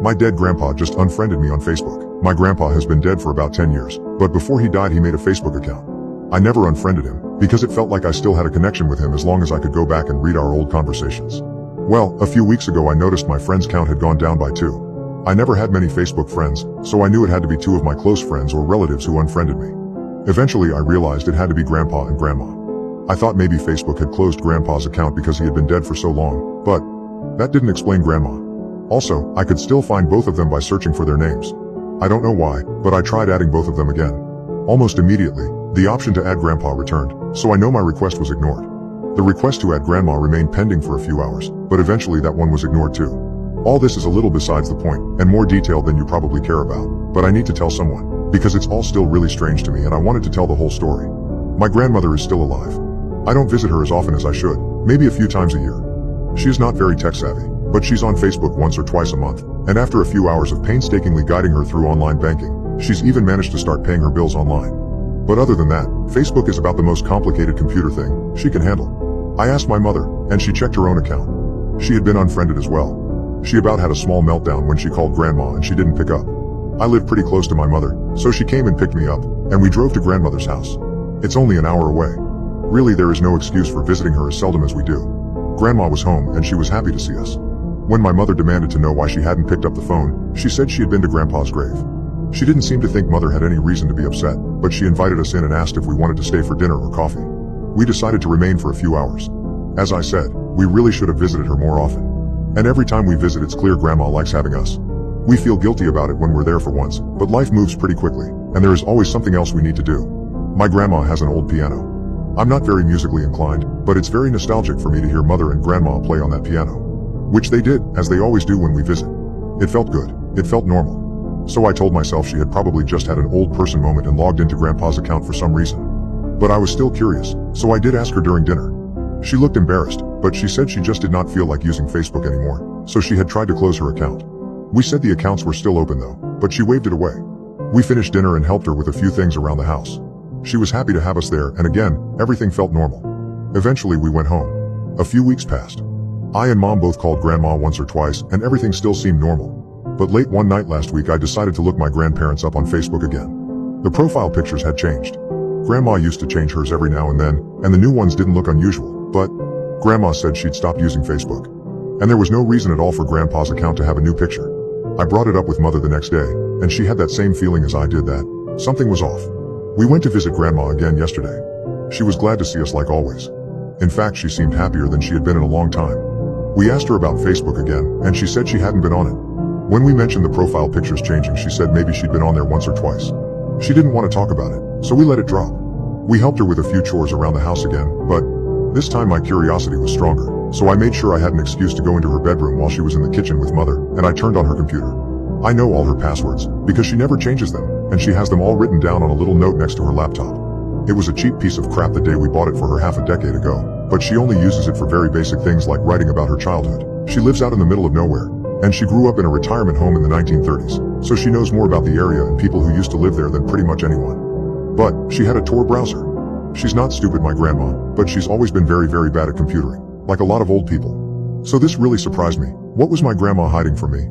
My dead grandpa just unfriended me on Facebook. My grandpa has been dead for about 10 years, but before he died he made a Facebook account. I never unfriended him, because it felt like I still had a connection with him as long as I could go back and read our old conversations. Well, a few weeks ago I noticed my friends count had gone down by 2. I never had many Facebook friends, so I knew it had to be 2 of my close friends or relatives who unfriended me. Eventually I realized it had to be Grandpa and Grandma. I thought maybe Facebook had closed Grandpa's account because he had been dead for so long, but that didn't explain Grandma. Also, I could still find both of them by searching for their names. I don't know why, but I tried adding both of them again. Almost immediately, the option to add Grandpa returned, so I know my request was ignored. The request to add Grandma remained pending for a few hours, but eventually that one was ignored too. All this is a little besides the point, and more detailed than you probably care about, but I need to tell someone, because it's all still really strange to me and I wanted to tell the whole story. My grandmother is still alive. I don't visit her as often as I should, maybe a few times a year. She is not very tech savvy, but she's on Facebook once or twice a month, and after a few hours of painstakingly guiding her through online banking, she's even managed to start paying her bills online. But other than that, Facebook is about the most complicated computer thing she can handle. I asked my mother, and she checked her own account. She had been unfriended as well. She about had a small meltdown when she called Grandma and she didn't pick up. I live pretty close to my mother, so she came and picked me up, and we drove to Grandmother's house. It's only an hour away. Really, there is no excuse for visiting her as seldom as we do. Grandma was home and she was happy to see us. When my mother demanded to know why she hadn't picked up the phone, she said she had been to Grandpa's grave. She didn't seem to think Mother had any reason to be upset, but she invited us in and asked if we wanted to stay for dinner or coffee. We decided to remain for a few hours. As I said, we really should have visited her more often. And every time we visit it's clear Grandma likes having us. We feel guilty about it when we're there for once, but life moves pretty quickly, and there is always something else we need to do. My grandma has an old piano. I'm not very musically inclined, but it's very nostalgic for me to hear Mother and Grandma play on that piano. Which they did, as they always do when we visit. It felt good. It felt normal. So I told myself she had probably just had an old person moment and logged into Grandpa's account for some reason. But I was still curious, so I did ask her during dinner. She looked embarrassed, but she said she just did not feel like using Facebook anymore, so she had tried to close her account. We said the accounts were still open though, but she waved it away. We finished dinner and helped her with a few things around the house. She was happy to have us there, and again, everything felt normal. Eventually we went home. A few weeks passed. I and Mom both called Grandma once or twice, and everything still seemed normal. But late one night last week I decided to look my grandparents up on Facebook again. The profile pictures had changed. Grandma used to change hers every now and then, and the new ones didn't look unusual, but Grandma said she'd stopped using Facebook. And there was no reason at all for Grandpa's account to have a new picture. I brought it up with Mother the next day, and she had that same feeling as I did that something was off. We went to visit Grandma again yesterday. She was glad to see us like always. In fact, she seemed happier than she had been in a long time. We asked her about Facebook again, and she said she hadn't been on it. When we mentioned the profile pictures changing, she said maybe she'd been on there once or twice. She didn't want to talk about it, so we let it drop. We helped her with a few chores around the house again, but this time my curiosity was stronger, so I made sure I had an excuse to go into her bedroom while she was in the kitchen with Mother, and I turned on her computer. I know all her passwords, because she never changes them, and she has them all written down on a little note next to her laptop. It was a cheap piece of crap the day we bought it for her half a decade ago, but she only uses it for very basic things like writing about her childhood. She lives out in the middle of nowhere, and she grew up in a retirement home in the 1930s, so she knows more about the area and people who used to live there than pretty much anyone. But she had a Tor browser. She's not stupid, my grandma, but she's always been very bad at computering, like a lot of old people. So this really surprised me. What was my grandma hiding from me?